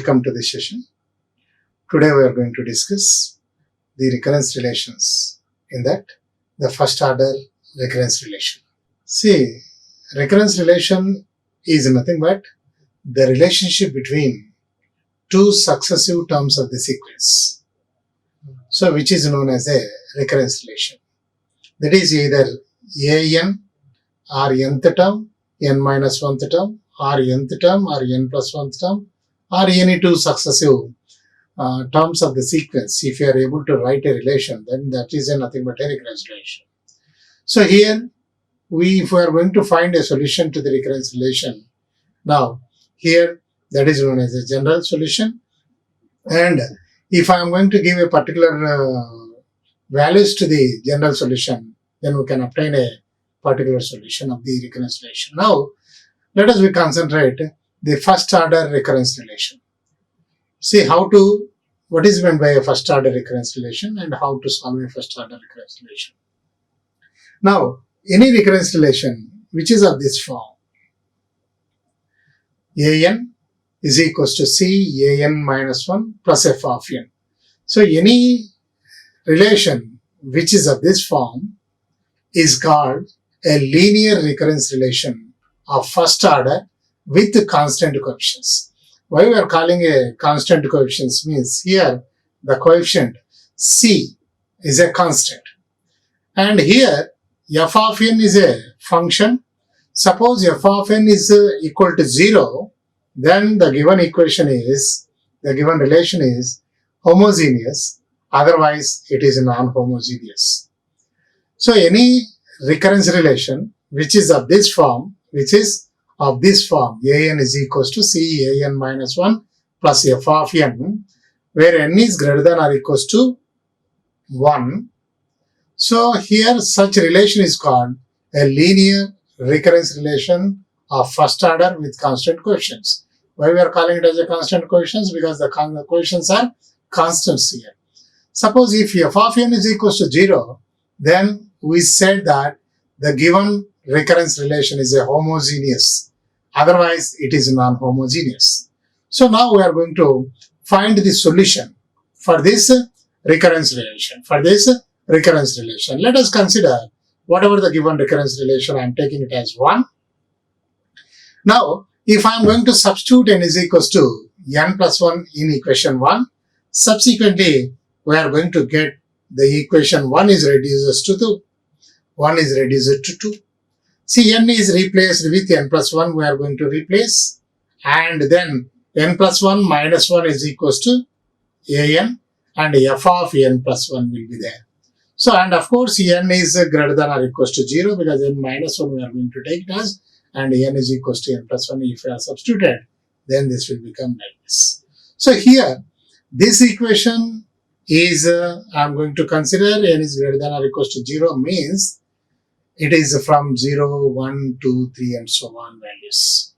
Welcome to this session. Today we are going to discuss the recurrence relations. In that, the first order recurrence relation. See, recurrence relation is nothing but the relationship between two successive terms of the sequence. So, which is known as a recurrence relation. That is either an or nth term, n minus 1th term, or nth term, or n plus 1th term, or any two successive terms of the sequence. If you are able to write a relation, then that is nothing but a recurrence relation. So here, if we are going to find a solution to the recurrence relation, now here that is known as a general solution. And if I am going to give a particular values to the general solution, then we can obtain a particular solution of the recurrence relation. Now, let us concentrate the first order recurrence relation. See what is meant by a first order recurrence relation and how to solve a first order recurrence relation. Now, any recurrence relation which is of this form, an is equals to c an minus 1 plus f of n. So, any relation which is of this form is called a linear recurrence relation of first order with constant coefficients. Why we are calling a constant coefficients means here the coefficient c is a constant. And here f of n is a function. Suppose f of n is equal to 0, then the given equation is, the given relation is homogeneous, otherwise it is non-homogeneous. So any recurrence relation which is of this form, an is equals to c an minus 1 plus f of n, where n is greater than or equals to 1. So here such relation is called a linear recurrence relation of first order with constant coefficients. Why we are calling it as a constant coefficients? Because the coefficients are constants here. Suppose if f of n is equals to 0, then we said that the given recurrence relation is a homogeneous. Otherwise, it is non-homogeneous. So now we are going to find the solution for this recurrence relation. Let us consider whatever the given recurrence relation, I am taking it as 1. Now, if I am going to substitute n is equals to n plus 1 in equation 1, subsequently, we are going to get the equation 1 is reduced to 2. 1 is reduced to 2. See, n is replaced with n plus 1, we are going to replace. And then n plus 1 minus 1 is equals to an, and f of n plus 1 will be there. So, and of course, n is greater than or equals to 0 because n minus 1 we are going to take it as, and n is equals to n plus 1 if we are substituted, then this will become like this. So, here, this equation is, I am going to consider n is greater than or equals to 0 means it is from 0, 1, 2, 3 and so on values.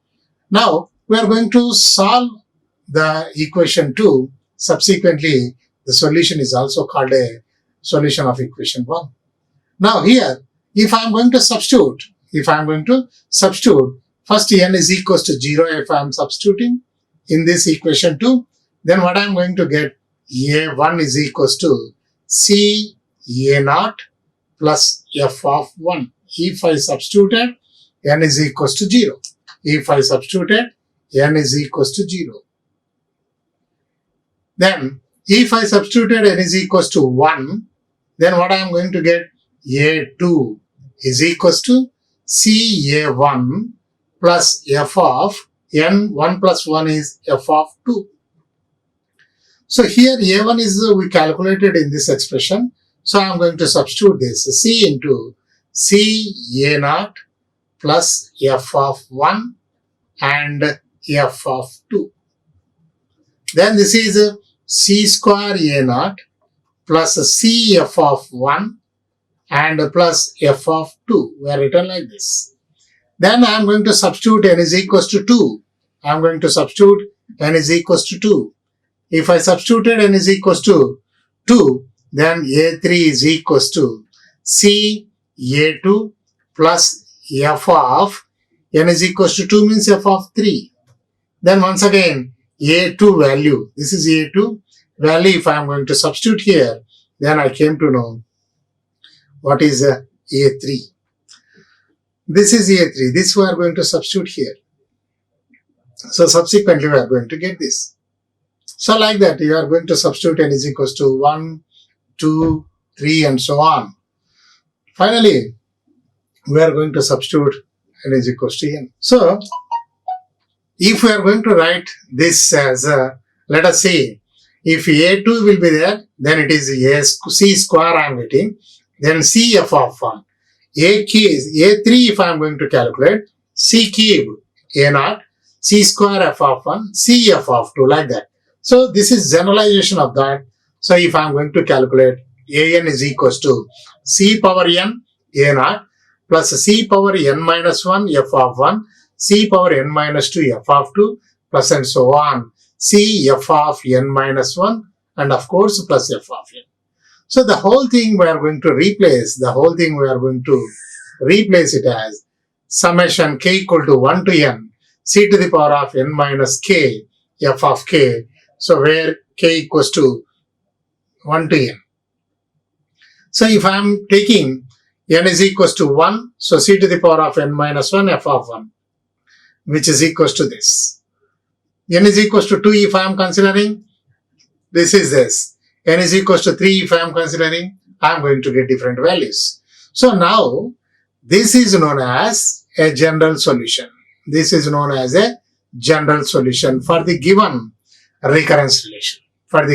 Now, we are going to solve the equation 2. Subsequently, the solution is also called a solution of equation 1. Now here, if I am going to substitute, first n is equals to 0 if I am substituting in this equation 2, then what I am going to get, a1 is equals to c a0 plus f of 1. If I substituted, n is equals to 0. Then, if I substituted n is equals to 1, then what I am going to get, a2 is equals to c a1 plus f of n, 1 plus 1 is f of 2. So here a1 is we calculated in this expression. So I am going to substitute this c into c a0 plus f of 1 and f of 2. Then this is c square a0 plus c f of 1 and plus f of 2 were written like this. Then I am going to substitute n is equals to 2. If I substituted n is equals to 2, then a3 is equals to c a2 plus f of n is equals to 2 means f of 3. Then once again A2 value. This is A2 value. If I am going to substitute here, then I came to know what is A3. This is A3. This we are going to substitute here. So subsequently we are going to get this. So like that you are going to substitute n is equals to 1, 2, 3 and so on. Finally, we are going to substitute n is equals to n. So if we are going to write this as let us say, if A2 will be there, then it is C square I am getting, then C f of 1. A3 if I am going to calculate, C cube A0, C square f of 1, C f of 2, like that. So this is generalization of that. So if I am going to calculate, an is equals to C power n A0 plus C power n minus 1 f of 1, C power n minus 2 f of 2 plus and so on, C f of n minus 1 and of course plus f of n. So the whole thing we are going to replace, it as summation k equal to 1 to n, c to the power of n minus k, f of k. So where k equals to 1 to n. So if I am taking n is equals to 1, so c to the power of n minus 1 f of 1, which is equals to this. N is equals to 2 if I am considering, this is this. N is equals to 3 if I am considering, I am going to get different values. So now, this is known as a general solution. This is known as a general solution for the given recurrence relation. What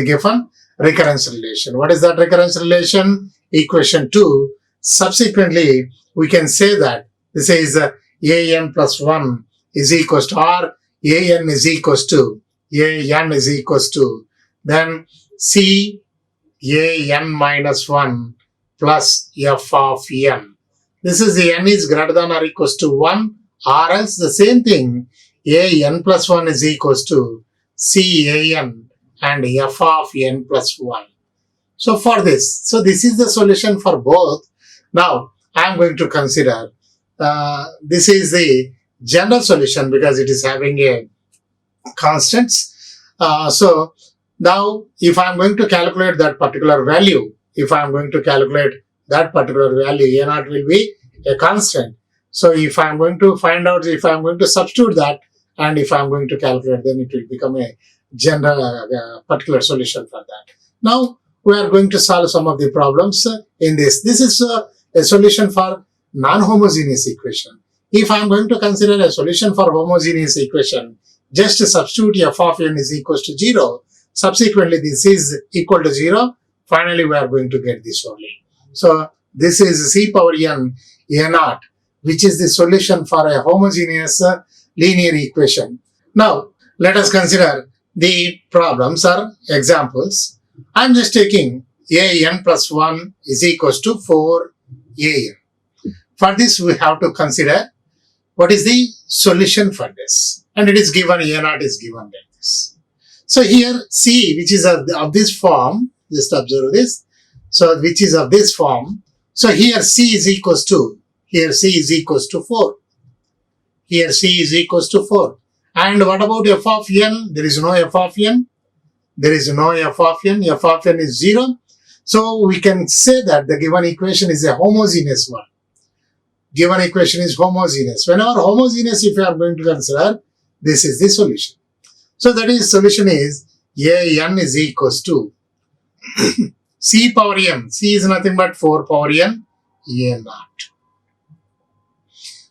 is that recurrence relation? Equation 2. Subsequently, we can say that this is an plus 1 is equals to, or an is equals to, then C an minus 1 plus f of n. This is the n is greater than or equals to 1, or else the same thing, an plus 1 is equals to C an and f of n plus 1. So for this, so this is the solution for both. Now I am going to consider this is the general solution because it is having a constants. So now if I am going to calculate that particular value, a0 will be a constant. So if I am going to find out, if I am going to substitute that, and if I am going to calculate, then it will become a general particular solution for that. Now we are going to solve some of the problems in this. This is a solution for non-homogeneous equation. If I am going to consider a solution for homogeneous equation, just substitute f of n is equals to 0. Subsequently, this is equal to 0. Finally, we are going to get this only. So this is C power n a0, which is the solution for a homogeneous linear equation. Now, let us consider the problems or examples. I am just taking an plus 1 is equals to 4an. For this, we have to consider what is the solution for this. And it is given, a0 is given like this. So here C, which is of this form, just observe this. So which is of this form. So here C is equals to 4. Here C is equals to 4. And what about f of n? There is no f of n. F of n is 0. So we can say that the given equation is a homogeneous one. Whenever homogeneous, if you are going to consider, this is the solution. So that is, solution is an is equals to C power n. C is nothing but 4 power n, a0.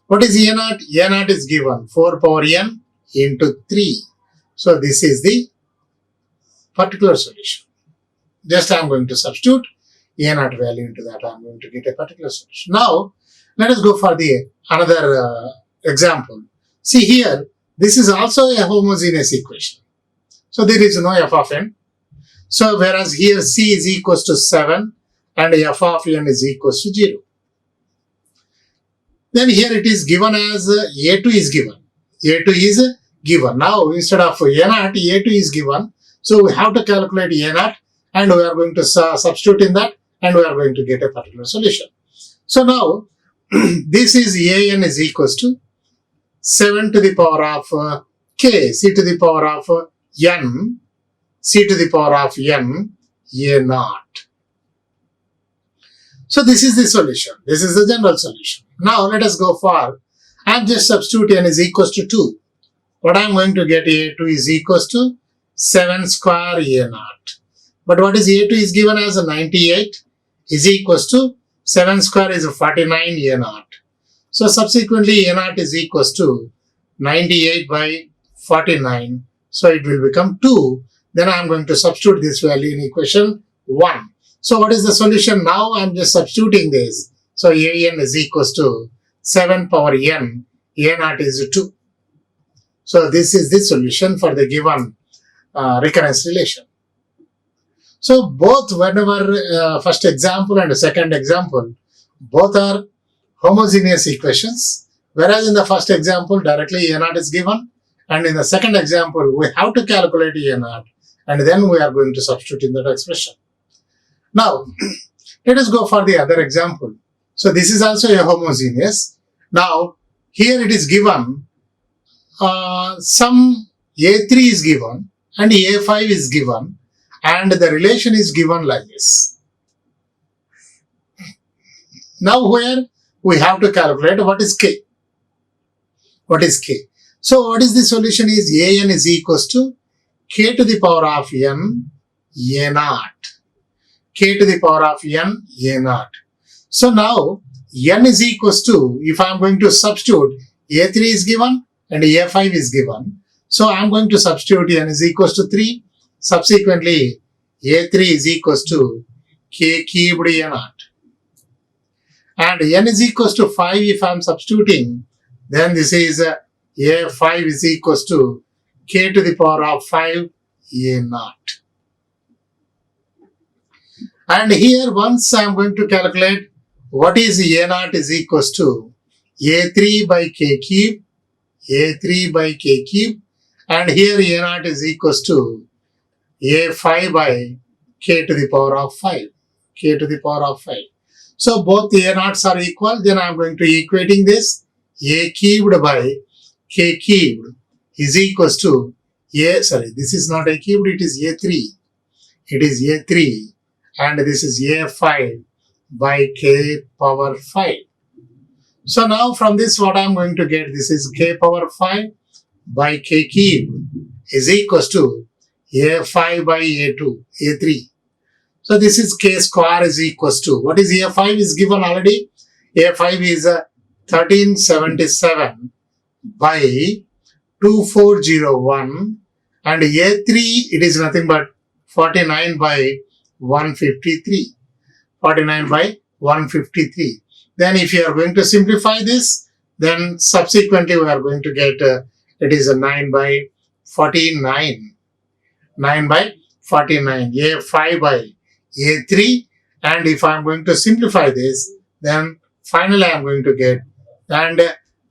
What is a0? a0 is given 4 power n into 3. So this is the particular solution. Just I am going to substitute a0 value into that. I am going to get a particular solution. Now, let us go for the another example. See here, this is also a homogeneous equation. So there is no f of n. So whereas here C is equals to 7 and f of n is equals to 0. Then here it is given as a2 is given. Now instead of a0, a2 is given. So we have to calculate a0 and we are going to substitute in that and we are going to get a particular solution. So now this is an is equals to 7 to the power of k, c to the power of n c to the power of n a naught. So this is the solution. This is the general solution. Now let us go for, I am just substitute n is equals to 2. What I am going to get a2 is equals to 7 square a naught. But what is a2 is given as a 98 is equals to 7 square is 49 a naught. So subsequently a naught is equals to 98 by 49. So it will become 2. Then I am going to substitute this value in equation 1. So what is the solution? Now I am just substituting this. So an is equals to 7 power n, a naught is 2. So this is the solution for the given recurrence relation. So both, whenever first example and second example, both are homogeneous equations, whereas in the first example directly a naught is given, and in the second example we have to calculate a naught, and then we are going to substitute in that expression. Now let us go for the other example. So this is also a homogeneous. Now here it is given some a3 is given and a5 is given, and the relation is given like this. Now here we have to calculate what is k. What is k? So what is the solution is an is equals to k to the power of n a naught. K to the power of n a naught. So now n is equals to, if I am going to substitute, a3 is given and a5 is given. So I am going to substitute n is equals to 3. Subsequently a3 is equals to k cubed a naught. And n is equals to 5 if I am substituting, then this is a5 is equals to k to the power of 5 a naught. And here once I am going to calculate what is a naught is equals to a3 by k cube, a3 by k cube, and here a naught is equals to a5 by k to the power of 5, k to the power of 5. So both a naughts are equal, then I am going to equating this, a cubed by k cubed is equals to this is not a cubed, it is a3. It is a3 and this is a5 by k power 5. So now from this what I am going to get, this is k power 5 by k cube is equals to a5 by a2, a3. So this is k square is equals to, what is a5 is given already, a5 is 1377 by 2401, and a3 it is nothing but 49 by 153, 49 by 153. Then if you are going to simplify this, then subsequently we are going to get it is a 9 by 49, 9 by 49, a5 by a3, and if I am going to simplify this, then finally I am going to get, and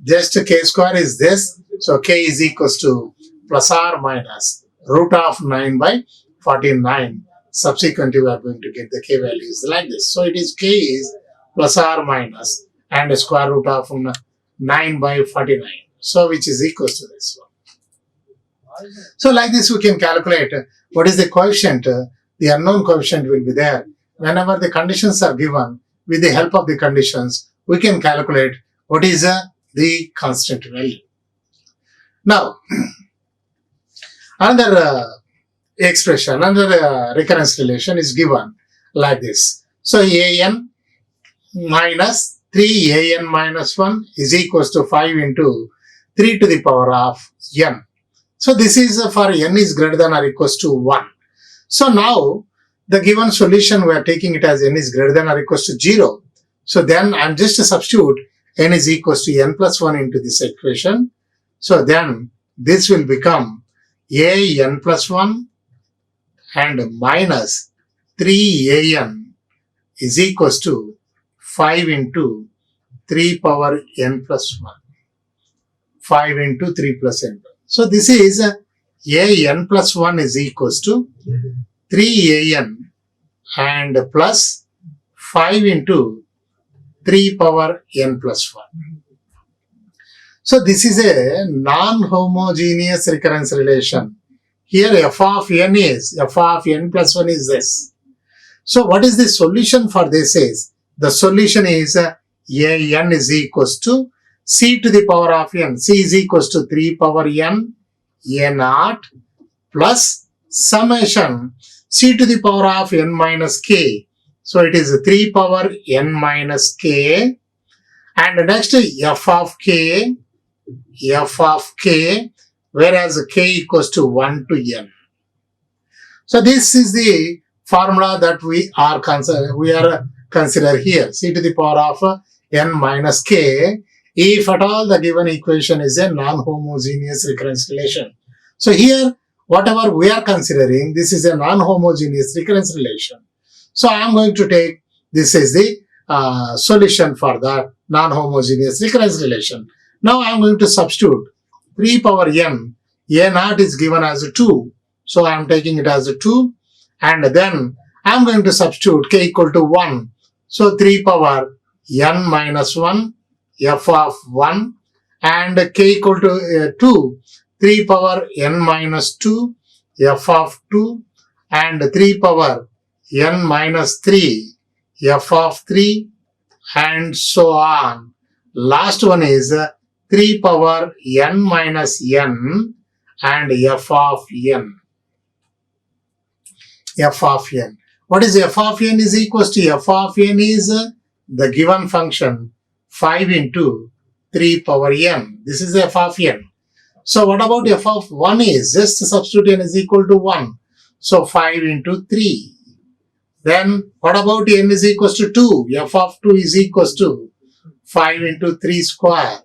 just k square is this, so k is equals to plus or minus root of 9 by 49. Subsequently we are going to get the k values like this. So it is k is plus or minus and square root of 9 by 49. So which is equals to this one. So like this we can calculate what is the coefficient. The unknown coefficient will be there. Whenever the conditions are given, with the help of the conditions, we can calculate what is the constant value. Now, another expression, another recurrence relation is given like this. So, an minus 3 an minus 1 is equals to 5 into 3 to the power of n. So, this is for n is greater than or equals to 1. So now the given solution we are taking it as n is greater than or equals to 0. So then I am just to substitute n is equals to n plus 1 into this equation. So then this will become a n plus 1 and minus 3an is equals to 5 into 3 power n plus 1. 5 into 3 plus n. So this is an plus 1 is equals to 3an and plus 5 into 3 power n plus 1. So this is a non-homogeneous recurrence relation. here f of n plus 1 is this. So what is the solution for this is, the solution is an is equals to c to the power of n. C is equals to 3 power n a naught plus summation c to the power of n minus k. So it is 3 power n minus k, and next f of k, whereas k equals to 1 to n. So this is the formula that we are consider here, c to the power of n minus k, if at all the given equation is a non-homogeneous recurrence relation. So here, whatever we are considering, this is a non-homogeneous recurrence relation. So I am going to take this as the solution for the non-homogeneous recurrence relation. Now I am going to substitute 3 power n, a naught is given as 2. So I am taking it as 2, and then I am going to substitute k equal to 1. So 3 power n minus 1, f of 1, and k equal to 2, 3 power n minus 2, f of 2, and 3 power n minus 3, f of 3, and so on. Last one is 3 power n minus n and f of n. F of n. What is f of n is equals to? F of n is the given function 5 into 3 power n. This is f of n. So what about f of 1 is? Just substitute n is equal to 1. So 5 into 3. Then what about n is equals to 2? F of 2 is equals to 5 into 3 square.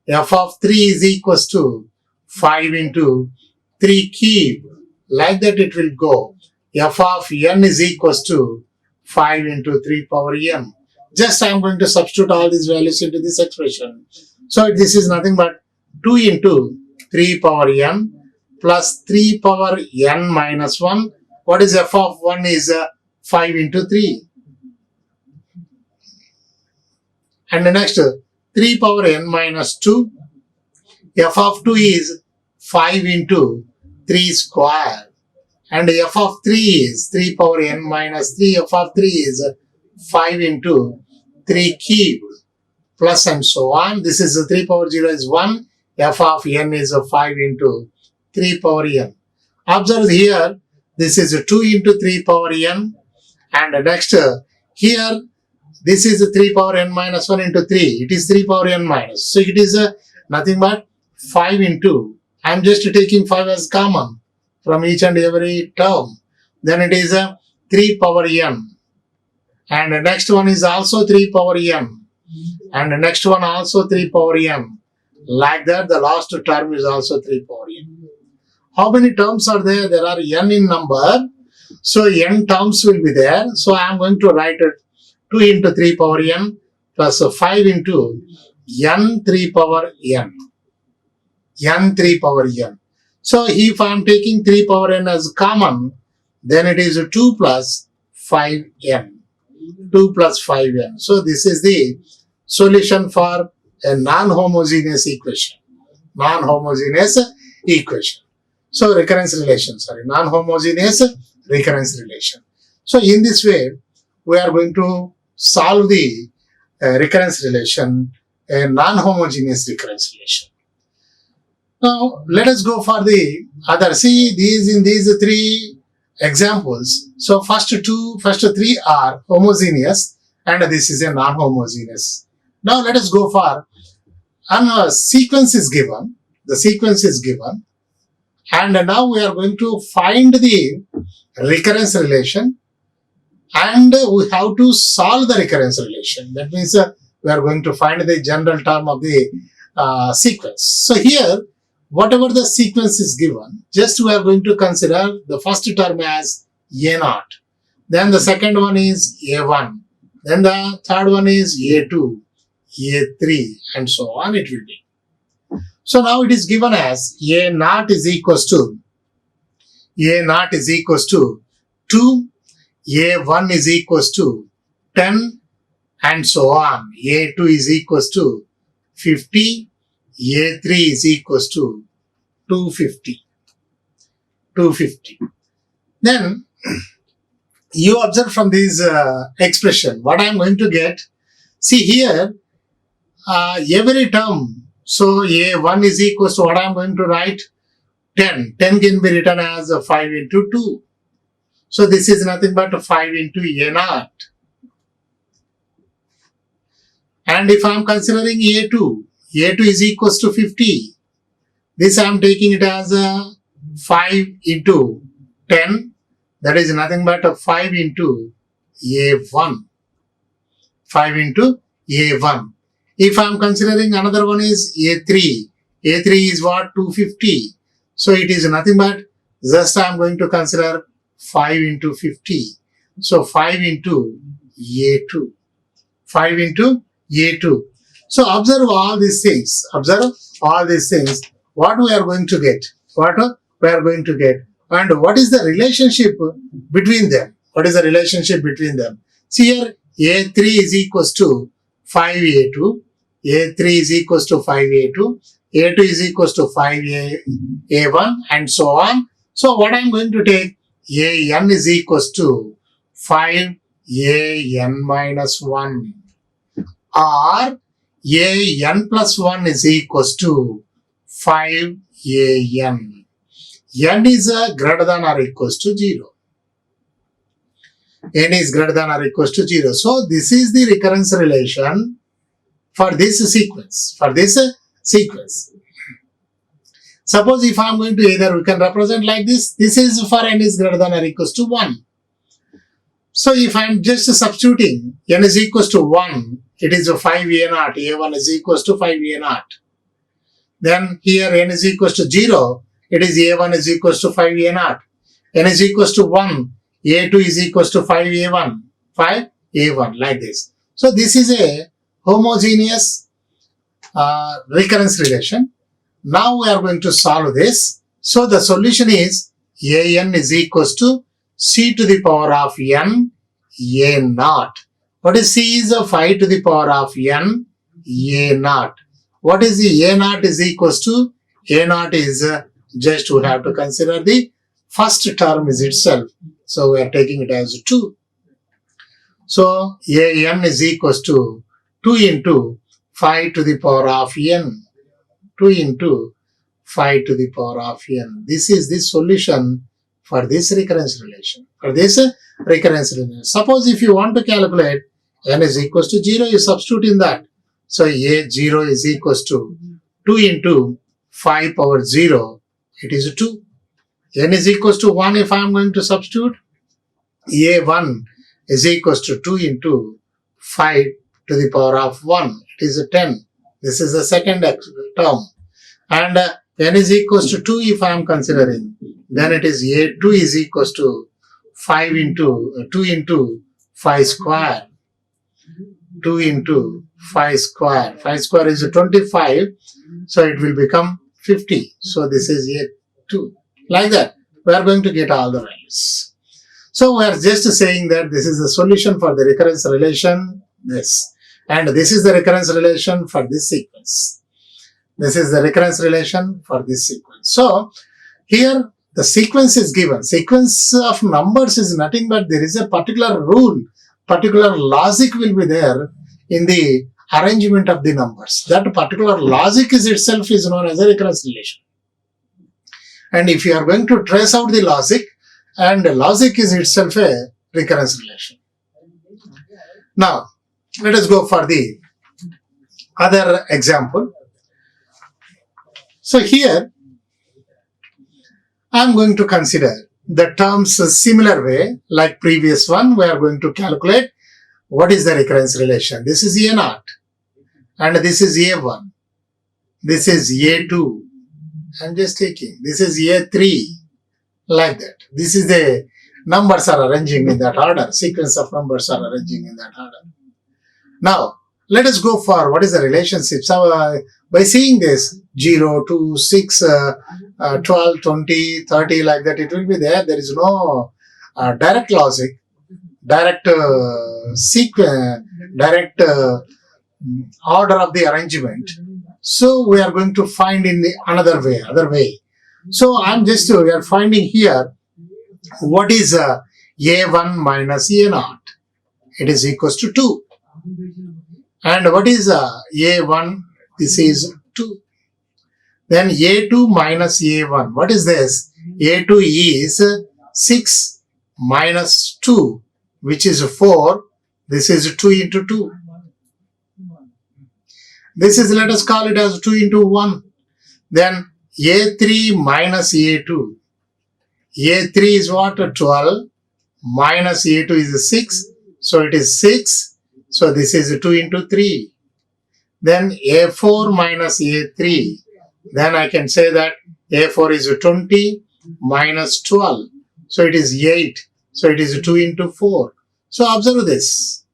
F of 3 is equals to 5 into 3 cube. Like that it will go. F of n is equals to 5 into 3 power n. Just I am going to substitute all these values into this expression. So this is nothing but 2 into 3 power n plus 3 power n minus 1. What is f of 1 is 5 into 3. And the next 3 power n minus 2. F of 2 is 5 into 3 square. And f of 3 is 3 power n minus 3. F of 3 is 5 into 3 cubed. Plus and so on. This is 3 power 0 is 1. F of n is 5 into 3 power n. Observe here, this is 2 into 3 power n. And next, here, this is 3 power n minus 1 into 3. It is 3 power n minus. So it is nothing but 5 into. I am just taking 5 as common from each and every term. Then it is 3 power n. And the next one is also 3 power n. And the next one also 3 power n. Like that, the last term is also 3 power n. How many terms are there? There are n in number. So n terms will be there. So I am going to write it 2 into 3 power n plus 5 into n 3 power n. N 3 power n. So if I am taking 3 power n as common, then it is 2 plus 5n. 2 plus 5n. So this is the solution for a non-homogeneous equation. Non-homogeneous equation. So recurrence relation, non-homogeneous recurrence relation. So in this way, we are going to solve the recurrence relation, a non-homogeneous recurrence relation. Now, let us go for the other. See, in these 3 examples. So first 3 are homogeneous, and this is a non-homogeneous. Now let us go for, a sequence is given. The sequence is given. And now we are going to find the recurrence relation, and we have to solve the recurrence relation. That means we are going to find the general term of the sequence. So here, whatever the sequence is given, just we are going to consider the first term as A0. Then the second one is A1. Then the third one is A2, A3, and so on it will be. So now it is given as A0 is equals to 2, A1 is equals to 10, and so on. A2 is equals to 50, A3 is equals to 250. 250. Then you observe from this expression what I am going to get. See here, every term. So A1 is equals to what I am going to write? 10. 10 can be written as 5 into 2. So this is nothing but 5 into A0. And if I am considering A2 is equals to 50. This I am taking it as 5 into 10. That is nothing but 5 into A1. 5 into A1. If I am considering another one is A3. A3 is what? 250. So it is nothing but just I am going to consider 5 into 50. So 5 into A2. 5 into A2. So observe all these things. Observe all these things. What we are going to get? What we are going to get? And what is the relationship between them? What is the relationship between them? See here, A3 is equals to 5A2. A3 is equals to 5A2. A2 is equals to 5A1 and so on. So what I am going to take? AN is equals to 5AN minus 1. Or AN plus 1 is equals to 5AN. N is greater than or equals to 0. N is greater than or equals to 0. So this is the recurrence relation for this sequence. Suppose if I am going to either we can represent like this. This is for n is greater than or equals to 1. So if I am just substituting n is equals to 1, it is 5A0. A1 is equals to 5A0. Then here n is equals to 0. It is A1 is equals to 5A0. N is equals to 1. A2 is equals to 5A1. 5A1 like this. So this is a homogeneous recurrence relation. Now we are going to solve this. So the solution is AN is equals to C to the power of N A0. What is C is 5 to the power of N A0. What is the A0 is equals to? A0 is just we have to consider the first term is itself. So we are taking it as 2. So AN is equals to 2 into 5 to the power of N. 2 into 5 to the power of N. This is the solution for this recurrence relation. Suppose if you want to calculate N is equals to 0, you substitute in that. So A0 is equals to 2 into 5 power 0. It is 2. N is equals to 1 if I am going to substitute. A1 is equals to 2 into 5 to the power of 1. It is 10. This is the second term. And n is equals to 2 if I am considering. Then it is A2 is equals to 2 into 5 square. 2 into 5 square. 5 square is 25. So it will become 50. So this is A2. Like that. We are going to get all the values. So we are just saying that this is the solution for the recurrence relation. This. And this is the recurrence relation for this sequence. This is the recurrence relation for this sequence. So here the sequence is given. Sequence of numbers is nothing but there is a particular rule, particular logic will be there in the arrangement of the numbers. That particular logic is itself is known as a recurrence relation. And if you are going to trace out the logic, and the logic is itself a recurrence relation. Now, let us go for the other example. So here, I am going to consider the terms a similar way like previous one. We are going to calculate what is the recurrence relation. This is A0 and this is A1. This is A2. I am just taking. This is A3. Like that. This is the numbers are arranging in that order. Sequence of numbers are arranging in that order. Now, let us go for what is the relationship. So, by seeing this 0, 2, 6, 12, 20, 30 like that, it will be there. There is no direct logic, direct sequence, direct order of the arrangement. So, we are going to find in the other way. So we are finding here what is A1 minus A0. It is equals to 2. And what is A1? This is 2. Then A2 minus A1. What is this? A2 is 6 minus 2, which is 4. This is 2 into 2. This is, let us call it as 2 into 1. Then A3 minus A2. A3 is what? 12. Minus A2 is 6. So it is 6. So this is 2 into 3. Then A4 minus A3. Then I can say that A4 is 20 minus 12. So it is 8. So it is 2 into 4. So observe this.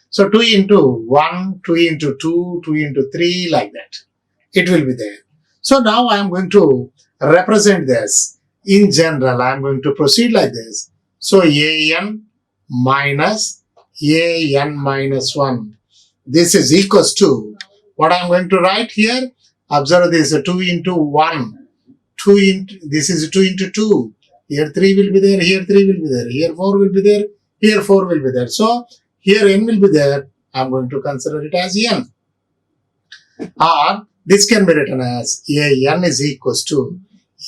So 2 into 1, 2 into 2, 2 into 3, like that. It will be there. So now I am going to represent this. In general, I am going to proceed like this. So AN minus AN minus 1. This is equals to, what I am going to write here? Observe this, 2 into 1. This is 2 into 2. Here 3 will be there, here 3 will be there, here 4 will be there, here 4 will be there. So here n will be there. I am going to consider it as n. Or this can be written as an is equals to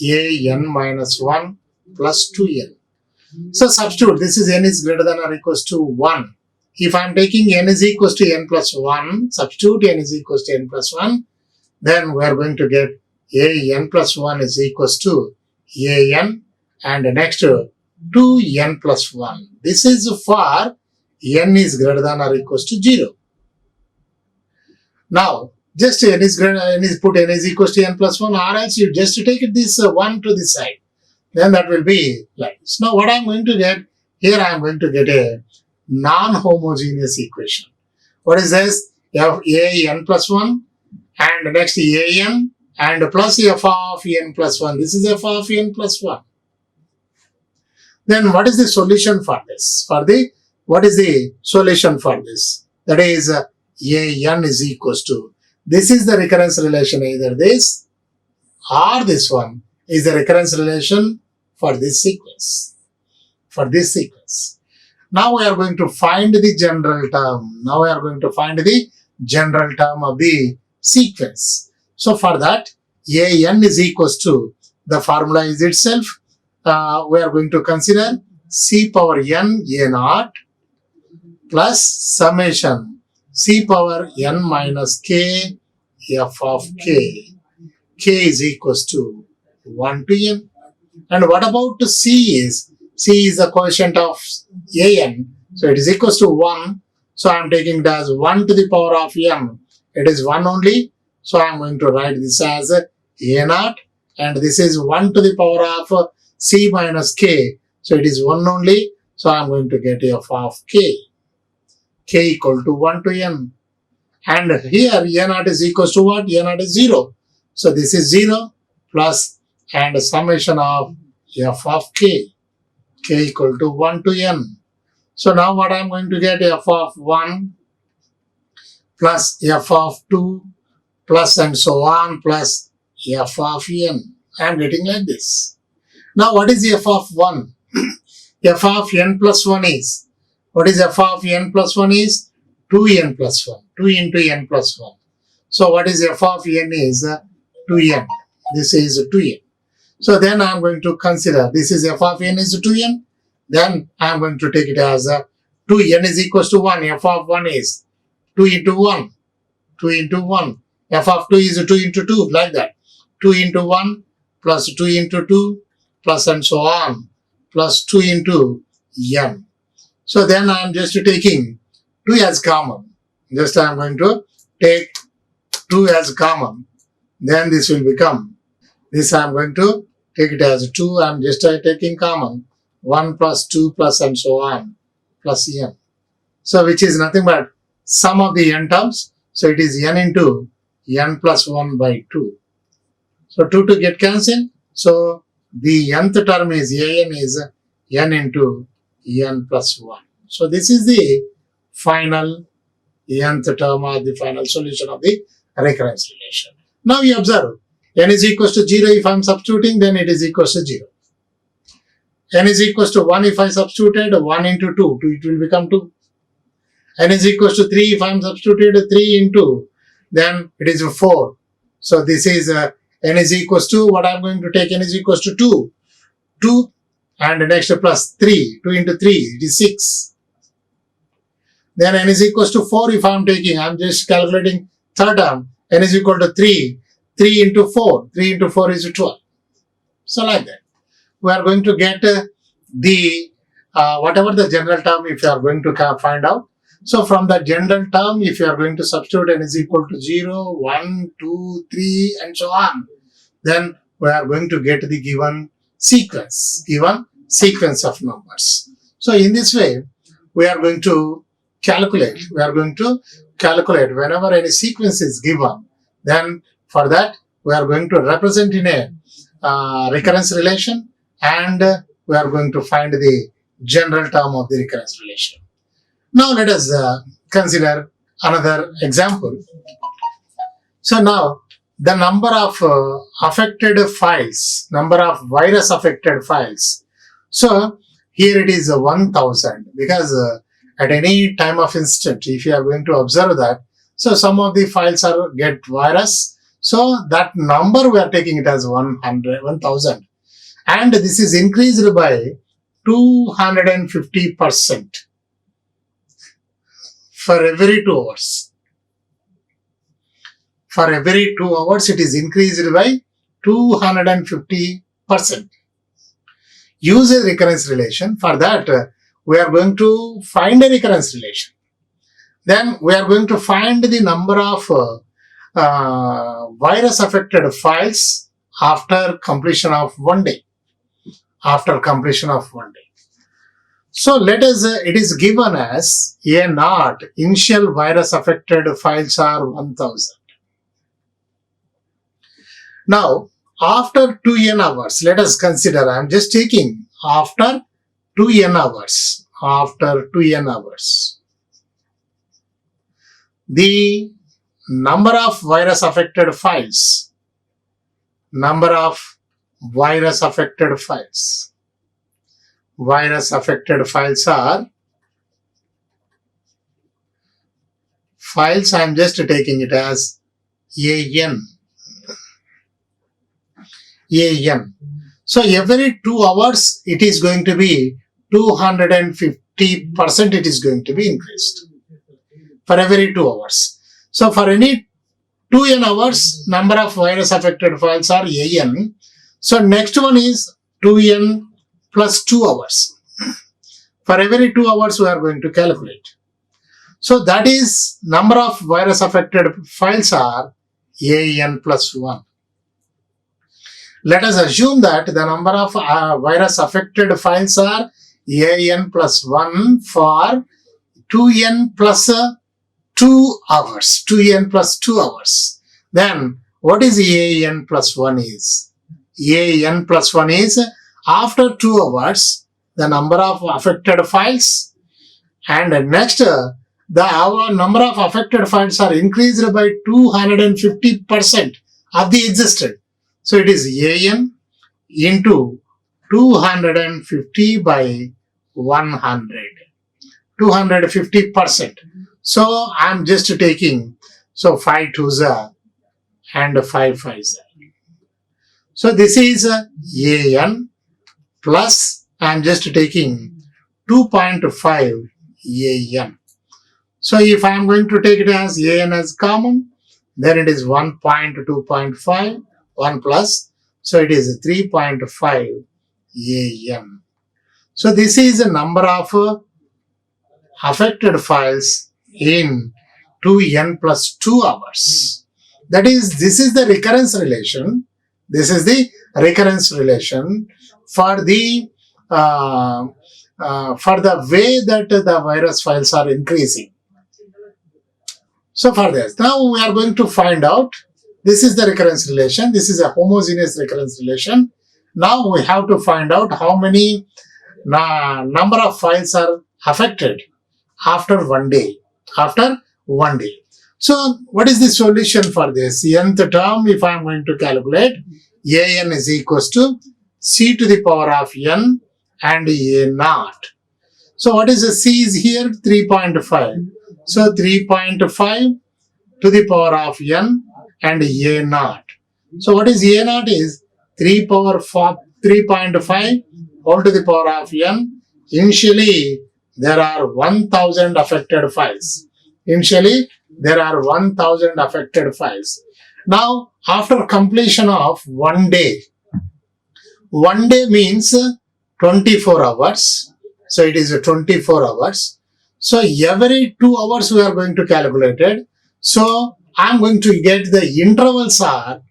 an minus 1 plus 2n. So substitute, this is n is greater than or equals to 1. If I am taking n is equals to n plus 1, substitute n is equals to n plus 1, then we are going to get an plus 1 is equals to an, and next 2n plus 1. This is for n is greater than or equals to 0. Now, just put n is equals to n plus 1, or else you just take this 1 to this side. Then that will be like this. Now, what I am going to get? Here I am going to get a non-homogeneous equation. What is this? You have an plus 1, and next an, and plus f of n plus 1. This is f of n plus 1. Then what is the solution for this? What is the solution for this? That is an is equals to, this is the recurrence relation, either this or this one is the recurrence relation for this sequence. Now we are going to find the general term. Of the sequence. So for that, an is equals to, the formula is itself, we are going to consider c power n a0 plus summation c power n minus k f of k. K is equals to 1 to n. And what about c is? C is the quotient of an. So it is equals to 1. So I am taking it as 1 to the power of n. It is 1 only. So I am going to write this as a0. And this is 1 to the power of c minus k. So it is 1 only. So I am going to get f of k. K equal to 1 to n. And here a0 is equals to what? a0 is 0. So this is 0 plus and summation of f of k. K equal to 1 to n. So now what I am going to get? F of 1 plus f of 2 plus and so on plus f of n. I am getting like this. Now what is f of 1? F of n plus 1 is, what is f of n plus 1 is? 2n plus 1. 2 into n plus 1. So what is f of n is 2n. This is 2n. So then I am going to consider, this is f of n is 2n. Then I am going to take it as 2n is equals to 1. F of 1 is 2 into 1. 2 into 1. F of 2 is 2 into 2, like that. 2 into 1 plus 2 into 2 plus and so on plus 2 into n. So then I am just taking 2 as common. Just I am going to take 2 as common. Then this will become, this I am going to take it as 2. I am just taking common. 1 plus 2 plus and so on plus n. So which is nothing but sum of the n terms. So it is n into n plus 1 by 2. So 2 to get cancelled. So the nth term is an is n into n plus 1. So this is the final nth term or the final solution of the recurrence relation. Now you observe, n is equals to 0 if I am substituting, then it is equals to 0. N is equals to 1 if I substituted, 1 into 2, it will become 2. N is equals to 3 if I am substituted, 3 into, then it is 4. So this is n is equals to, what I am going to take, n is equals to 2. 2 and next plus 3, 2 into 3, it is 6. Then n is equals to 4 if I am taking, I am just calculating third term, n is equal to 3, 3 into 4, 3 into 4 is 12. So like that. We are going to get the, whatever the general term if you are going to find out. So from the general term, if you are going to substitute n is equal to 0, 1, 2, 3 and so on, then we are going to get the given sequence of numbers. So in this way, we are going to calculate whenever any sequence is given, then for that we are going to represent in a recurrence relation, and we are going to find the general term of the recurrence relation. Now let us consider another example. So now the number of affected files, number of virus affected files. So here it is 1000, because at any time of instant, if you are going to observe that, so some of the files are get virus. So that number we are taking it as 1000. And this is increased by 250% for every 2 hours. For every 2 hours, it is increased by 250%. Use a recurrence relation. For that, we are going to find a recurrence relation. Then we are going to find the number of virus affected files after completion of 1 day. So let us, it is given as A0, initial virus affected files are 1000. Now, after 2n hours, let us consider, I am just taking after 2n hours, the number of virus affected files are files, I am just taking it as AN. So every 2 hours it is going to be 250%, it is going to be increased for every 2 hours. So for any 2n hours, number of virus affected files are AN. So next one is 2n plus 2 hours. For every 2 hours we are going to calculate. So that is number of virus affected files are AN plus 1. Let us assume that the number of virus affected files are AN plus 1 for 2n plus 2 hours. 2n plus 2 hours. Then what is AN plus 1 is? AN plus 1 is after 2 hours the number of affected files, and next our number of affected files are increased by 250% of the existed. So it is AN into 250 by 100. 250%. So I am just taking, so 5 2s and 5 5s. So this is AN plus I am just taking 2.5 AN. So if I am going to take it as AN as common, then it is 1.2.5, 1 plus, so it is 3.5 AN. So this is the number of affected files in 2n plus 2 hours. That is, this is the recurrence relation. This is the recurrence relation for the way that the virus files are increasing. So for this, now we are going to find out, this is the recurrence relation, this is a homogeneous recurrence relation. Now we have to find out how many number of files are affected after 1 day. So what is the solution for this? Nth term, if I am going to calculate, an is equals to c to the power of n and a naught. So what is the c is here? 3.5. So 3.5 to the power of n and a naught. So what is a naught is 3.5 whole to the power of n. Initially, there are 1000 affected files. Now, after completion of 1 day, 1 day means 24 hours. So it is 24 hours. So every 2 hours we are going to calculate it. So I am going to get the intervals are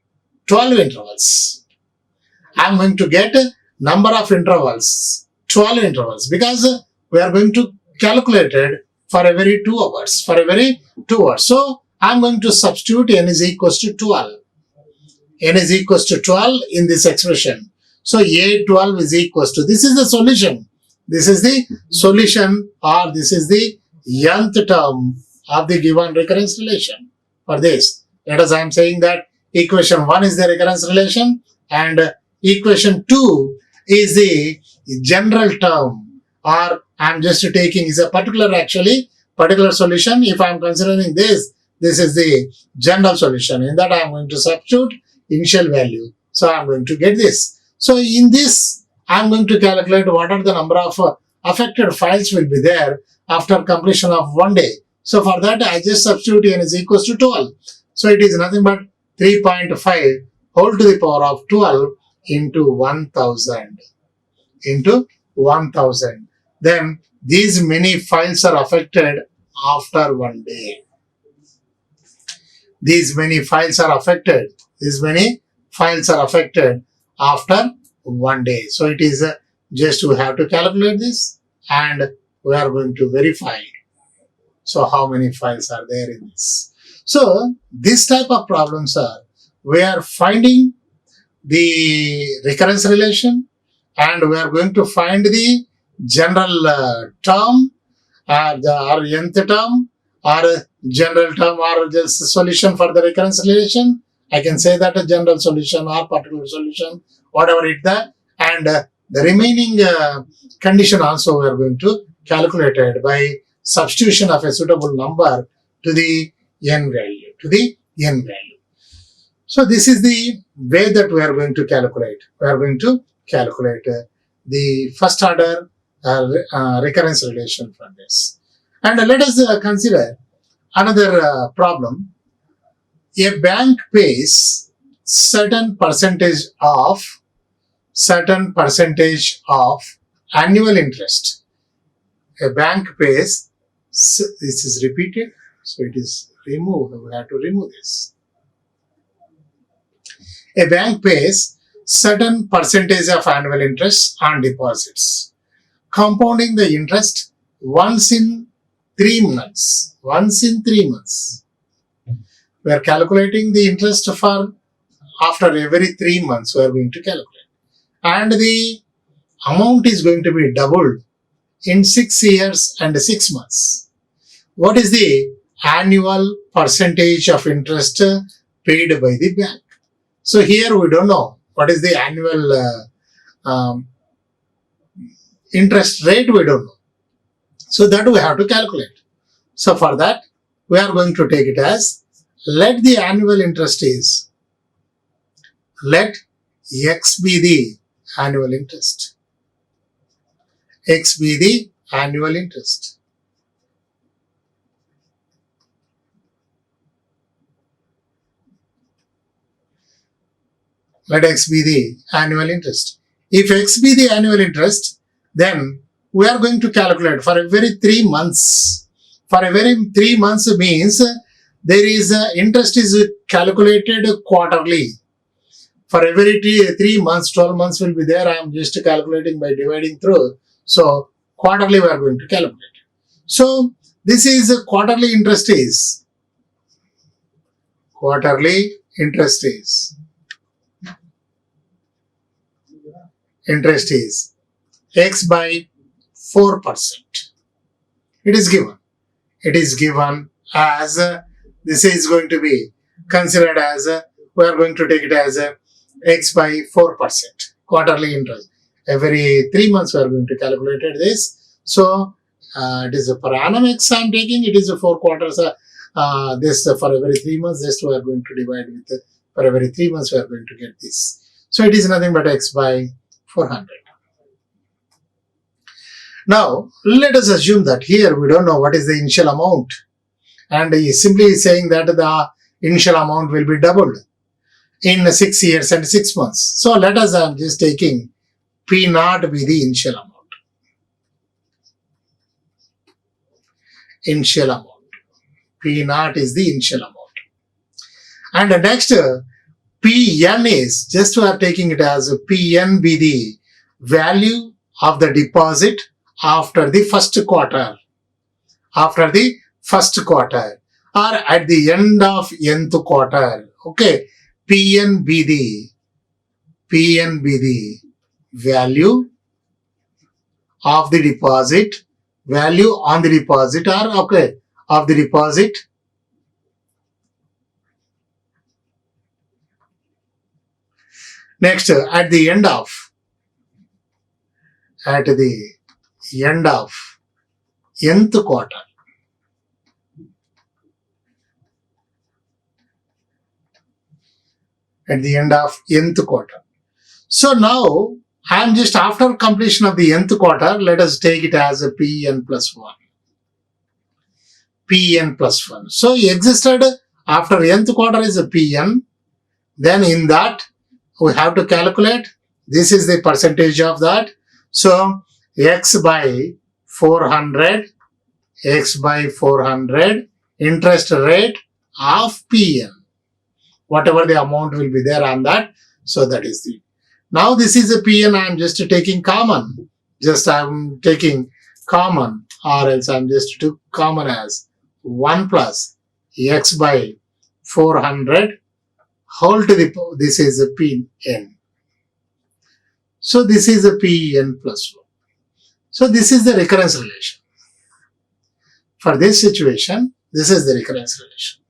12 intervals. I am going to get number of intervals, 12 intervals, because we are going to calculate it for every 2 hours, So I am going to substitute n is equals to 12. N is equals to 12 in this expression. So A12 is equals to, this is the solution. This is the solution, or this is the nth term of the given recurrence relation for this. Let us, I am saying that equation 1 is the recurrence relation and equation 2 is the general term, or I am just taking is a particular solution. If I am considering this is the general solution. In that I am going to substitute initial value. So I am going to get this. So in this, I am going to calculate what are the number of affected files will be there after completion of 1 day. So for that, I just substitute n is equals to 12. So it is nothing but 3.5 whole to the power of 12 into 1000. Then these many files are affected after 1 day. These many files are affected after 1 day. So it is just we have to calculate this and we are going to verify. So how many files are there in this? So this type of problems are, we are finding the recurrence relation and we are going to find the general term or nth term or general term or just solution for the recurrence relation. I can say that a general solution or particular solution, whatever it is, and the remaining condition also we are going to calculate it by substitution of a suitable number to the n value. So this is the way that we are going to calculate. We are going to calculate the first order recurrence relation for this. And let us consider another problem. A bank pays certain percentage of annual interest. A bank pays, this is repeated, so it is removed. We have to remove this. A bank pays certain percentage of annual interest on deposits, compounding the interest once in 3 months. We are calculating the interest for after every 3 months we are going to calculate. And the amount is going to be doubled in 6 years and 6 months. What is the annual percentage of interest paid by the bank? So here we don't know what is the annual interest rate, we don't know. So that we have to calculate. So for that, we are going to take it as, let the annual interest is, let X be the annual interest. X be the annual interest. Let X be the annual interest. If X be the annual interest, then we are going to calculate for every 3 months. For every 3 months means there is interest is calculated quarterly. For every 3 months, 12 months will be there. I am just calculating by dividing through. So quarterly we are going to calculate. So this is quarterly interest is. Interest is X by 4%. It is given as this is going to be considered as we are going to take it as x by 4% quarterly interest. Every 3 months we are going to calculate this. So it is per annum x I am taking. It is 4 quarters. This for every 3 months. This we are going to divide with for every 3 months we are going to get this. So it is nothing but x by 400. Now let us assume that here we don't know what is the initial amount, and he is simply saying that the initial amount will be doubled in 6 years and 6 months. So let us, I am just taking P naught be the initial amount. Initial amount. P naught is the initial amount. And the next Pn is, just we are taking it as Pn be the value of the deposit after the first quarter. After the first quarter or at the end of nth quarter. Okay. Pn be the value of the deposit, value on the deposit or okay, of the deposit next at the end of nth quarter. At the end of nth quarter. So now I am just after completion of the nth quarter, let us take it as a Pn plus 1. Pn plus 1. So existed after nth quarter is a Pn. Then in that we have to calculate. This is the percentage of that. So x by 400 interest rate of Pn. Whatever the amount will be there on that. So that is the. Now this is a Pn. I am just taking common. Just I am taking common, or else I am just took common as 1 plus x by 400 whole to the. This is a Pn. So this is a Pn plus 1. So this is the recurrence relation. For this situation, this is the recurrence relation.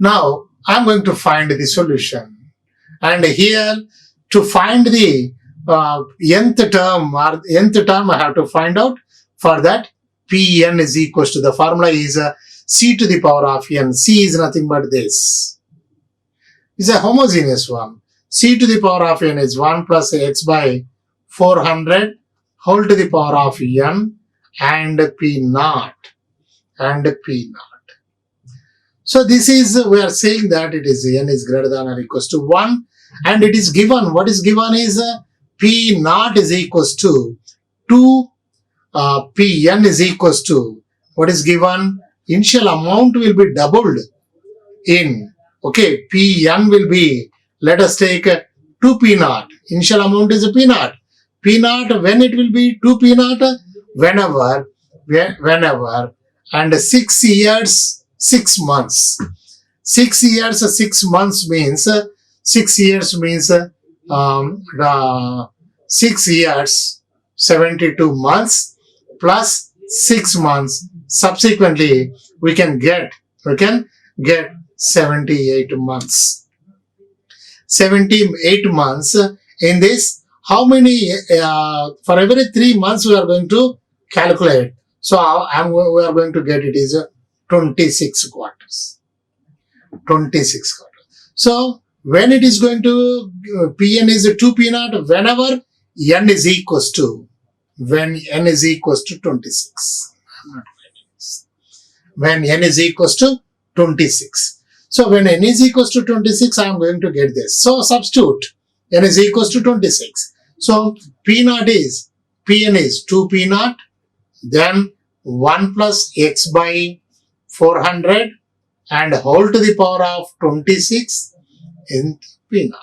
Now, I am going to find the solution. And here, to find the nth term I have to find out. For that, Pn is equals to, the formula is c to the power of n. C is nothing but this. It's a homogeneous one. C to the power of n is 1 plus x by 400 whole to the power of n and P naught. So this is, we are saying that it is n is greater than or equals to 1, and it is given, what is given is P naught is equals to 2, Pn is equals to, what is given, initial amount will be doubled in, okay, Pn will be, let us take 2 P naught, initial amount is a P naught. P naught, when it will be 2 P naught, whenever, and 6 years, 6 months. 6 years, 6 months means, 6 years means, 6 years, 72 months plus 6 months. Subsequently, we can get 78 months. 78 months. In this, how many, for every 3 months we are going to calculate. So we are going to get it is 26 quarters. 26 quarters. So when it is going to, Pn is 2 P naught, whenever n is equals to, when n is equals to 26. I'm not writing this. When n is equals to 26. So when n is equals to 26, I am going to get this. So substitute n is equals to 26. So P naught is, Pn is 2 P naught, then 1 plus x by 400 and whole to the power of 26 in P naught.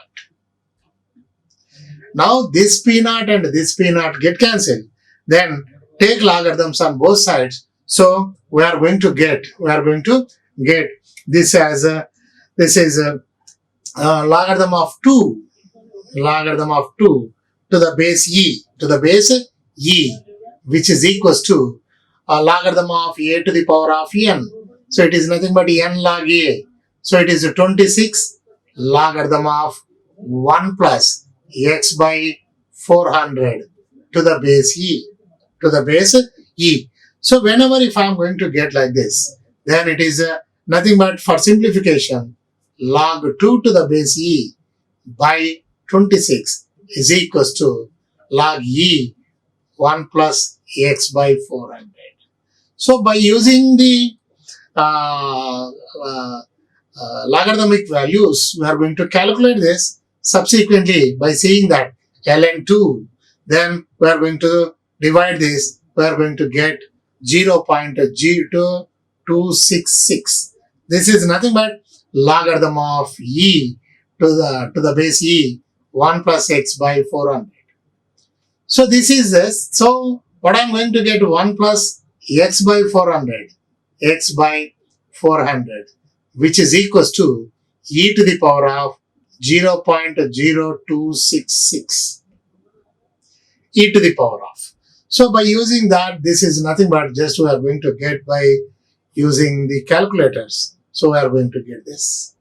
Now this P naught and this P naught get cancelled. Then take logarithms on both sides. So we are going to get this as a, this is a logarithm of 2 to the base e, which is equals to a logarithm of a to the power of n, So it is nothing but n log a. So it is 26 logarithm of 1 plus x by 400 to the base e. To the base e. So whenever if I am going to get like this, then it is nothing but for simplification, log 2 to the base e by 26 is equals to log e 1 plus x by 400. So by using the logarithmic values, we are going to calculate this. Subsequently, by seeing that ln2, then we are going to divide this. We are going to get 0.0266. This is nothing but logarithm of e to the base e 1 plus x by 400. So this is this. So what I am going to get 1 plus x by 400, x by 400, which is equals to e to the power of 0.0266, e to the power of. So by using that, this is nothing but just we are going to get by using the calculators. So we are going to get this.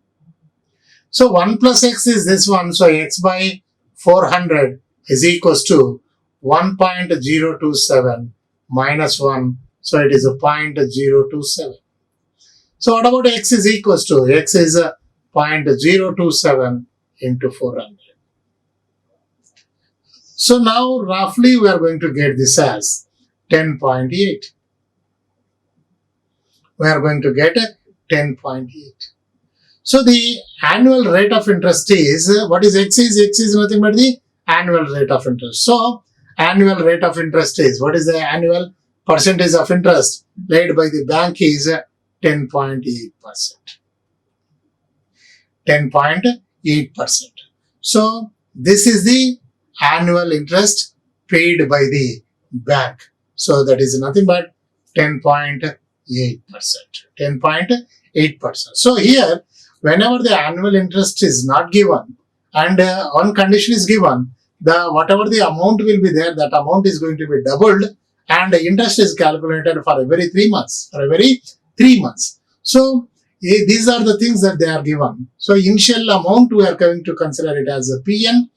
So 1 plus x is this one. So x by 400 is equals to 1.027 minus 1. So it is a 0.027. So what about x is equals to? X is 0.027 into 400. So now roughly we are going to get this as 10.8. We are going to get 10.8. So the annual rate of interest is, what is x is? X is nothing but the annual rate of interest. So annual rate of interest is, what is the annual percentage of interest laid by the bank is 10.8%. 10.8%. So this is the annual interest paid by the bank. So that is nothing but 10.8%. 10.8%. So here, whenever the annual interest is not given and one condition is given, the whatever the amount will be there, that amount is going to be doubled, and the interest is calculated for every 3 months. For every 3 months. So these are the things that they are given. So initial amount we are going to consider it as a PN,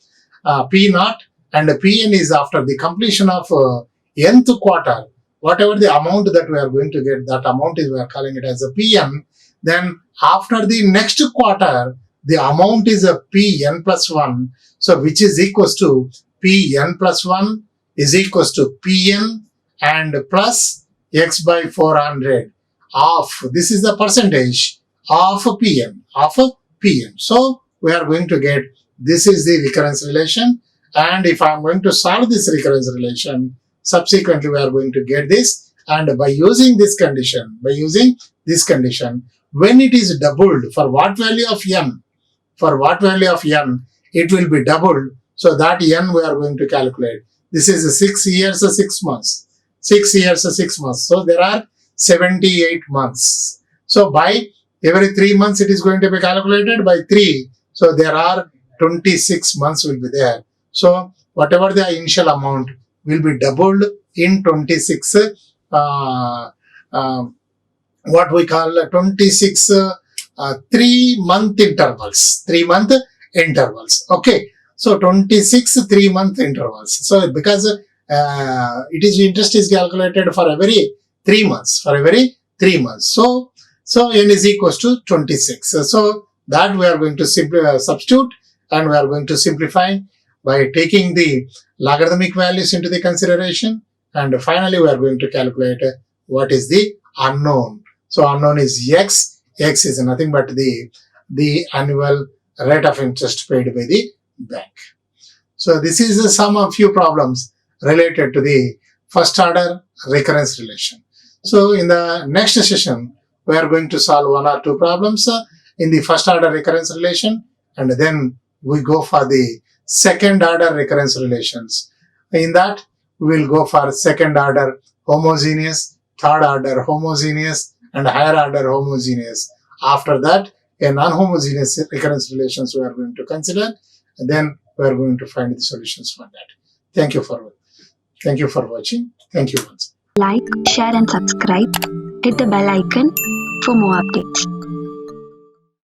P naught, and the PN is after the completion of nth quarter. Whatever the amount that we are going to get, that amount is we are calling it as a PN. Then after the next quarter, the amount is a PN plus 1. So which is equals to PN plus 1 is equals to PN and plus x by 400 of, this is the percentage of PN, So we are going to get, this is the recurrence relation, and if I am going to solve this recurrence relation, subsequently we are going to get this, and by using this condition, when it is doubled, for what value of n, it will be doubled, so that n we are going to calculate. This is 6 years or 6 months. 6 years or 6 months. So there are 78 months. So by every 3 months it is going to be calculated by 3. So there are 26 months will be there. So whatever the initial amount will be doubled in 26, what we call 26 3-month intervals. 3-month intervals. Okay. So 26 3-month intervals. So because it is interest is calculated for every 3 months. So n is equals to 26. So that we are going to substitute, and we are going to simplify by taking the logarithmic values into the consideration, and finally we are going to calculate what is the unknown. So unknown is x. X is nothing but the annual rate of interest paid by the bank. So this is the sum of few problems related to the first order recurrence relation. So in the next session, we are going to solve 1 or 2 problems in the first order recurrence relation, and then we go for the second order recurrence relations. In that, we will go for second order homogeneous, third order homogeneous, and higher order homogeneous. After that, a non-homogeneous recurrence relations we are going to consider, and then we are going to find the solutions for that. Thank you for watching. Thank you once. Like, share and subscribe. Hit the bell icon for more updates.